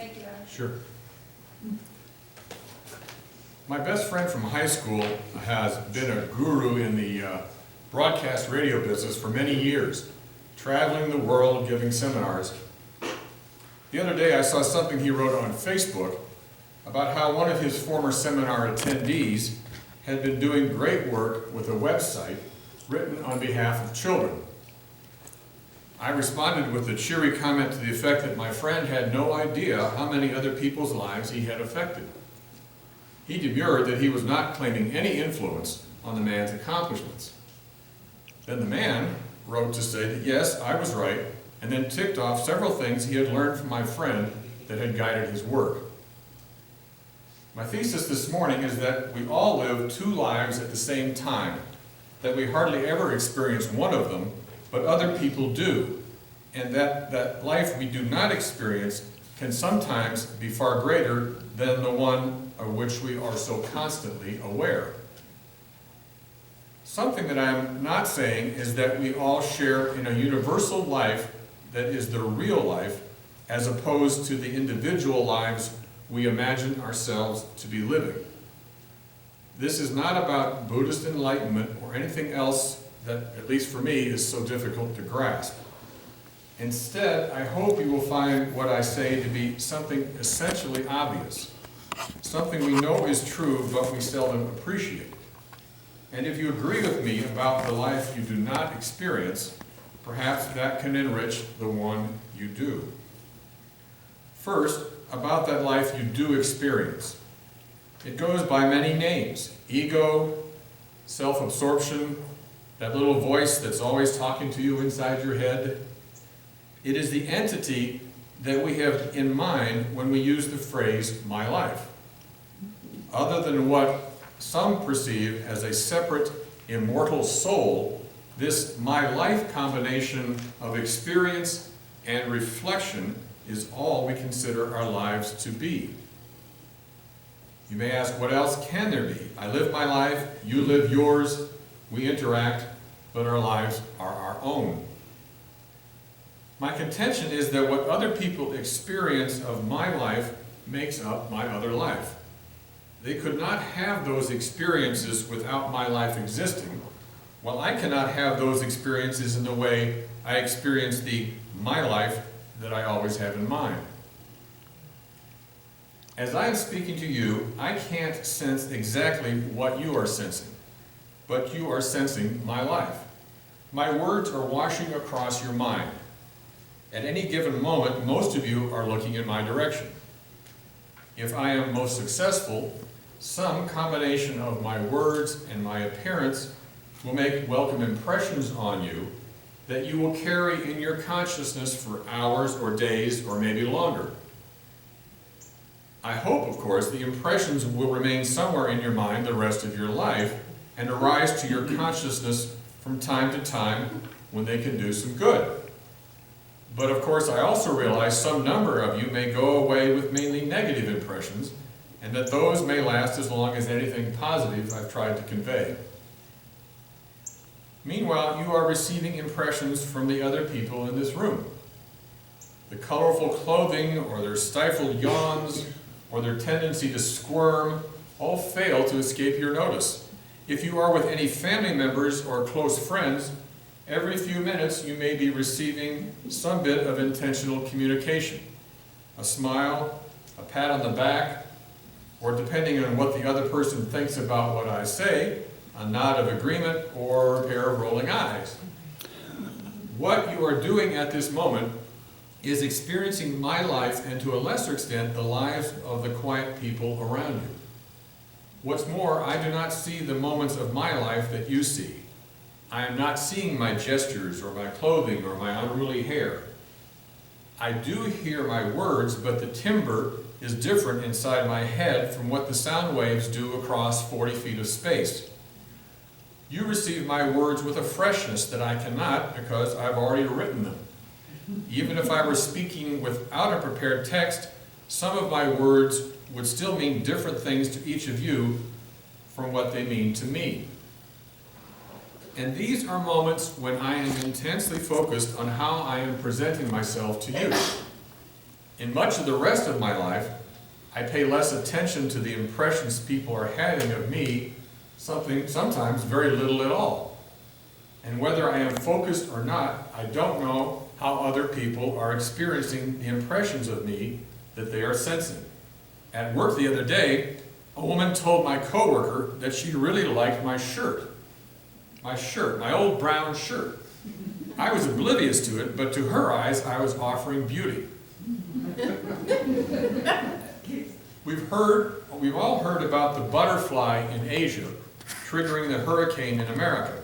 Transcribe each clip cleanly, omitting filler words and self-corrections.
Thank you, Adam. Sure. My best friend from high school has been a guru in the broadcast radio business for many years, traveling the world giving seminars. The other day I saw something he wrote on Facebook about how one of his former seminar attendees had been doing great work with a website written on behalf of children. I responded with a cheery comment to the effect that my friend had no idea how many other people's lives he had affected. He demurred that he was not claiming any influence on the man's accomplishments. Then the man wrote to say that yes, I was right, and then ticked off several things he had learned from my friend that had guided his work. My thesis this morning is that we all live two lives at the same time, that we hardly ever experience one of them, but other people do, and that life we do not experience can sometimes be far greater than the one of which we are so constantly aware. Something that I am not saying is that we all share in a universal life that is the real life, as opposed to the individual lives we imagine ourselves to be living. This is not about Buddhist enlightenment or anything else that, at least for me, is so difficult to grasp. Instead, I hope you will find what I say to be something essentially obvious, something we know is true but we seldom appreciate. And if you agree with me about the life you do not experience, perhaps that can enrich the one you do. First, about that life you do experience. It goes by many names: ego, self-absorption, that little voice that's always talking to you inside your head. It is the entity that we have in mind when we use the phrase, my life. Other than what some perceive as a separate, immortal soul, this my life combination of experience and reflection is all we consider our lives to be. You may ask, what else can there be? I live my life, you live yours, we interact, but our lives are our own. My contention is that what other people experience of my life makes up my other life. They could not have those experiences without my life existing, while I cannot have those experiences in the way I experience the my life that I always have in mind. As I am speaking to you, I can't sense exactly what you are sensing, but you are sensing my life. My words are washing across your mind. At any given moment, most of you are looking in my direction. If I am most successful, some combination of my words and my appearance will make welcome impressions on you that you will carry in your consciousness for hours or days or maybe longer. I hope, of course, the impressions will remain somewhere in your mind the rest of your life and arise to your consciousness from time to time when they can do some good. But of course, I also realize some number of you may go away with mainly negative impressions, and that those may last as long as anything positive I've tried to convey. Meanwhile, you are receiving impressions from the other people in this room. The colorful clothing, or their stifled yawns, or their tendency to squirm, all fail to escape your notice. If you are with any family members or close friends, every few minutes you may be receiving some bit of intentional communication. A smile, a pat on the back, or depending on what the other person thinks about what I say, a nod of agreement or a pair of rolling eyes. What you are doing at this moment is experiencing my life and to a lesser extent the lives of the quiet people around you. What's more, I do not see the moments of my life that you see. I am not seeing my gestures or my clothing or my unruly hair. I do hear my words, but the timbre is different inside my head from what the sound waves do across 40 feet of space. You receive my words with a freshness that I cannot because I've already written them. Even if I were speaking without a prepared text, some of my words would still mean different things to each of you from what they mean to me. And these are moments when I am intensely focused on how I am presenting myself to you. In much of the rest of my life, I pay less attention to the impressions people are having of me, sometimes very little at all. And whether I am focused or not, I don't know how other people are experiencing the impressions of me that they are sensing. At work the other day, a woman told my coworker that she really liked my shirt. My old brown shirt. I was oblivious to it, but to her eyes, I was offering beauty. We've all heard about the butterfly in Asia triggering the hurricane in America,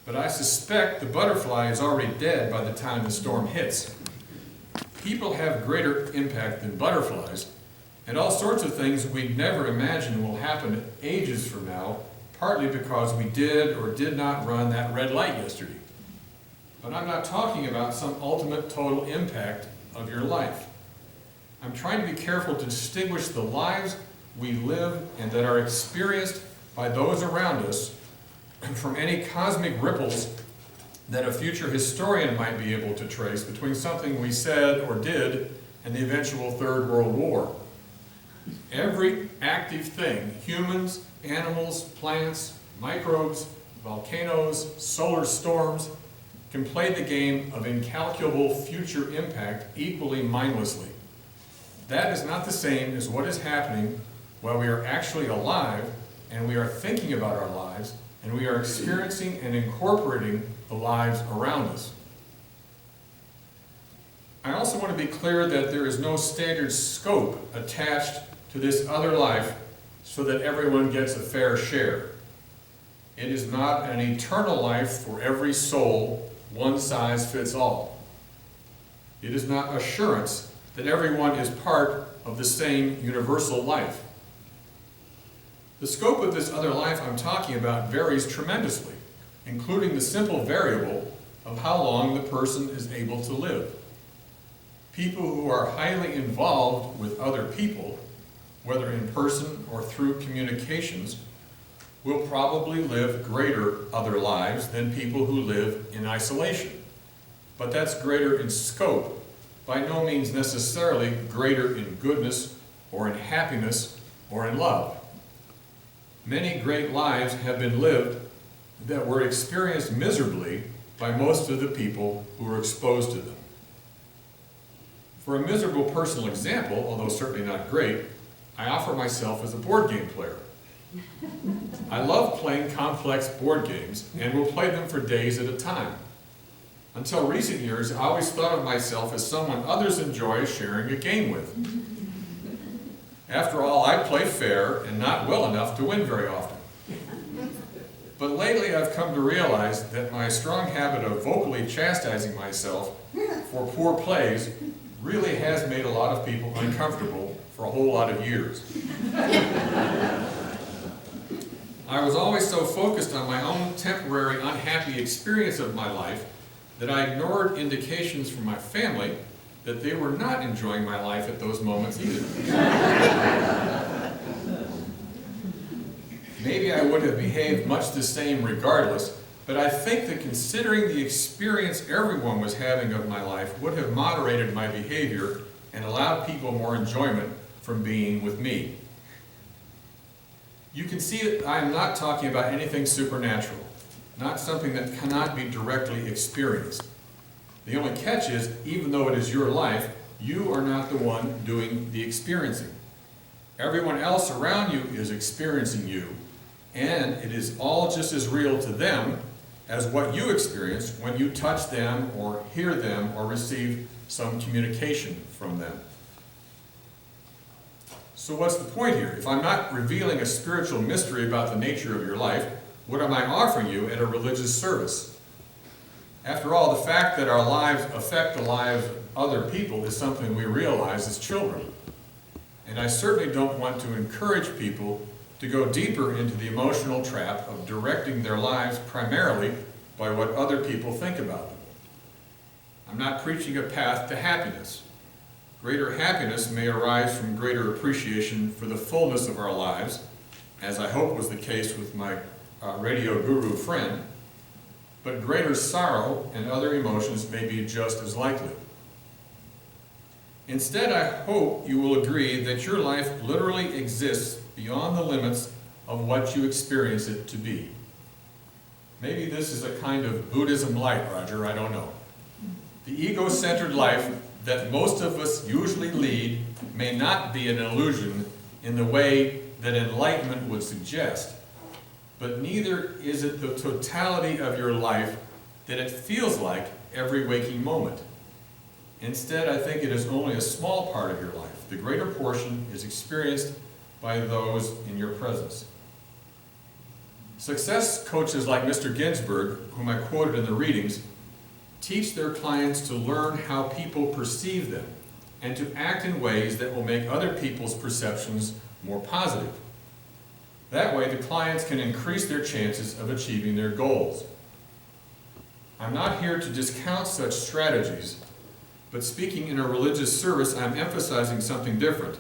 but I suspect the butterfly is already dead by the time the storm hits. People have greater impact than butterflies, and all sorts of things we'd never imagine will happen ages from now, partly because we did or did not run that red light yesterday. But I'm not talking about some ultimate total impact of your life. I'm trying to be careful to distinguish the lives we live and that are experienced by those around us from any cosmic ripples that a future historian might be able to trace between something we said or did and the eventual Third World War. Every active thing, humans, animals, plants, microbes, volcanoes, solar storms, can play the game of incalculable future impact equally mindlessly. That is not the same as what is happening while we are actually alive and we are thinking about our lives and we are experiencing and incorporating the lives around us. I also want to be clear that there is no standard scope attached to this other life so that everyone gets a fair share. It is not an eternal life for every soul, one size fits all. It is not assurance that everyone is part of the same universal life. The scope of this other life I'm talking about varies tremendously, including the simple variable of how long the person is able to live. People who are highly involved with other people, whether in person or through communications, will probably live greater other lives than people who live in isolation. But that's greater in scope, by no means necessarily greater in goodness or in happiness or in love. Many great lives have been lived that were experienced miserably by most of the people who were exposed to them. For a miserable personal example, although certainly not great, I offer myself as a board game player. I love playing complex board games and will play them for days at a time. Until recent years, I always thought of myself as someone others enjoy sharing a game with. After all, I play fair and not well enough to win very often. But lately I've come to realize that my strong habit of vocally chastising myself for poor plays really has made a lot of people uncomfortable for a whole lot of years. I was always so focused on my own temporary unhappy experience of my life that I ignored indications from my family that they were not enjoying my life at those moments either. Maybe I would have behaved much the same regardless, but I think that considering the experience everyone was having of my life would have moderated my behavior and allowed people more enjoyment from being with me. You can see that I am not talking about anything supernatural, not something that cannot be directly experienced. The only catch is, even though it is your life, you are not the one doing the experiencing. Everyone else around you is experiencing you, and it is all just as real to them as what you experience when you touch them or hear them or receive some communication from them. So what's the point here? If I'm not revealing a spiritual mystery about the nature of your life, what am I offering you at a religious service? After all, the fact that our lives affect the lives of other people is something we realize as children. And I certainly don't want to encourage people to go deeper into the emotional trap of directing their lives primarily by what other people think about them. I'm not preaching a path to happiness. Greater happiness may arise from greater appreciation for the fullness of our lives, as I hope was the case with my radio guru friend, but greater sorrow and other emotions may be just as likely. Instead, I hope you will agree that your life literally exists beyond the limits of what you experience it to be. Maybe this is a kind of Buddhism light, Roger, I don't know. The ego-centered life that most of us usually lead may not be an illusion in the way that enlightenment would suggest, but neither is it the totality of your life that it feels like every waking moment. Instead, I think it is only a small part of your life. The greater portion is experienced by those in your presence. Success coaches like Mr. Ginsberg, whom I quoted in the readings, teach their clients to learn how people perceive them and to act in ways that will make other people's perceptions more positive. That way, the clients can increase their chances of achieving their goals. I'm not here to discount such strategies, but speaking in a religious service, I'm emphasizing something different.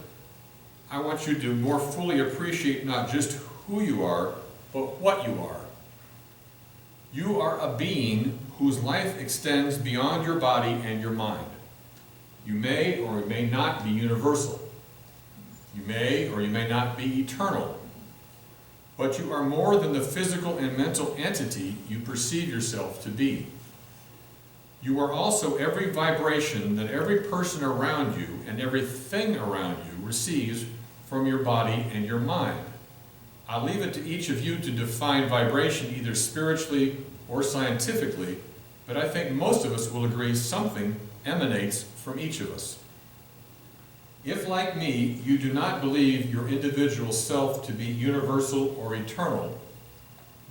I want you to more fully appreciate not just who you are, but what you are. You are a being whose life extends beyond your body and your mind. You may or may not be universal. You may or you may not be eternal. But you are more than the physical and mental entity you perceive yourself to be. You are also every vibration that every person around you and everything around you receives from your body and your mind. I'll leave it to each of you to define vibration either spiritually or scientifically, but I think most of us will agree something emanates from each of us. If, like me, you do not believe your individual self to be universal or eternal,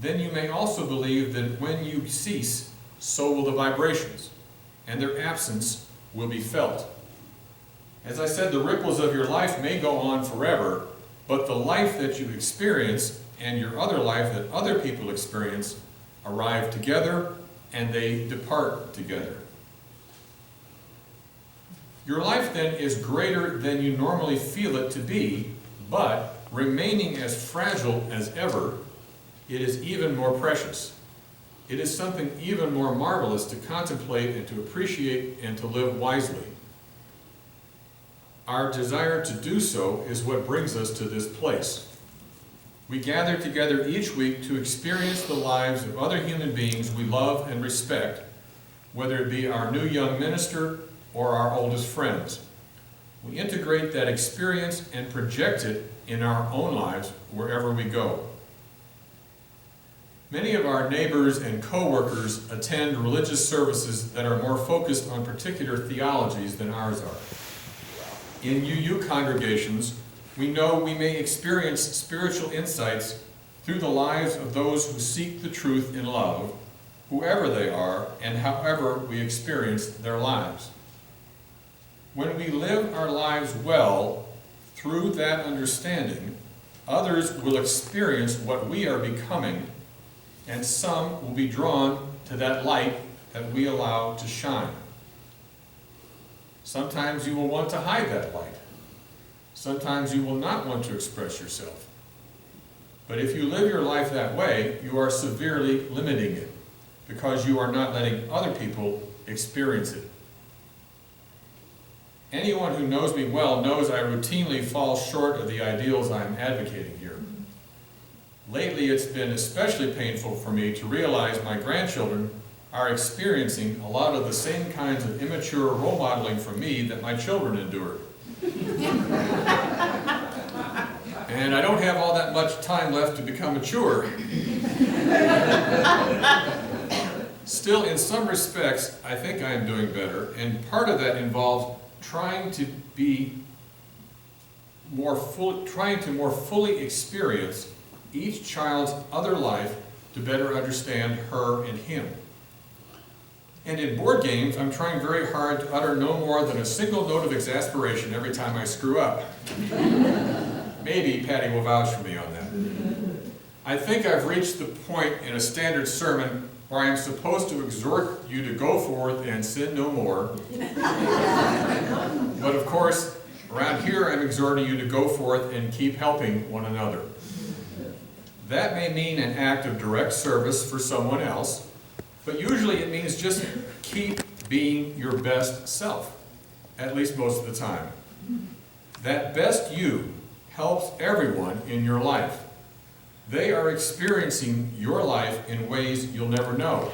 then you may also believe that when you cease, so will the vibrations, and their absence will be felt. As I said, the ripples of your life may go on forever, but the life that you experience and your other life that other people experience arrive together and they depart together. Your life then is greater than you normally feel it to be, but remaining as fragile as ever, it is even more precious. It is something even more marvelous to contemplate and to appreciate and to live wisely. Our desire to do so is what brings us to this place. We gather together each week to experience the lives of other human beings we love and respect, whether it be our new young minister or our oldest friends. We integrate that experience and project it in our own lives wherever we go. Many of our neighbors and co-workers attend religious services that are more focused on particular theologies than ours are. In UU congregations, we know we may experience spiritual insights through the lives of those who seek the truth in love, whoever they are and however we experience their lives. When we live our lives well through that understanding, others will experience what we are becoming, and some will be drawn to that light that we allow to shine. Sometimes you will want to hide that light. Sometimes you will not want to express yourself. But if you live your life that way, you are severely limiting it, because you are not letting other people experience it. Anyone who knows me well knows I routinely fall short of the ideals I'm advocating here. Lately, it's been especially painful for me to realize my grandchildren are experiencing a lot of the same kinds of immature role modeling from me that my children endured. And I don't have all that much time left to become mature. Still, in some respects, I think I am doing better, and part of that involves trying to more fully experience each child's other life to better understand her and him. And in board games, I'm trying very hard to utter no more than a single note of exasperation every time I screw up. Maybe Patty will vouch for me on that. I think I've reached the point in a standard sermon where I am supposed to exhort you to go forth and sin no more. But of course, around here I'm exhorting you to go forth and keep helping one another. That may mean an act of direct service for someone else, but usually it means just keep being your best self. at least most of the time. That best you helps everyone in your life. They are experiencing your life in ways you'll never know.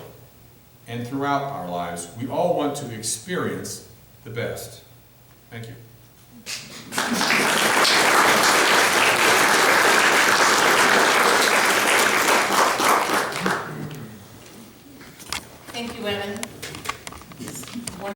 And throughout our lives, we all want to experience the best. Thank you.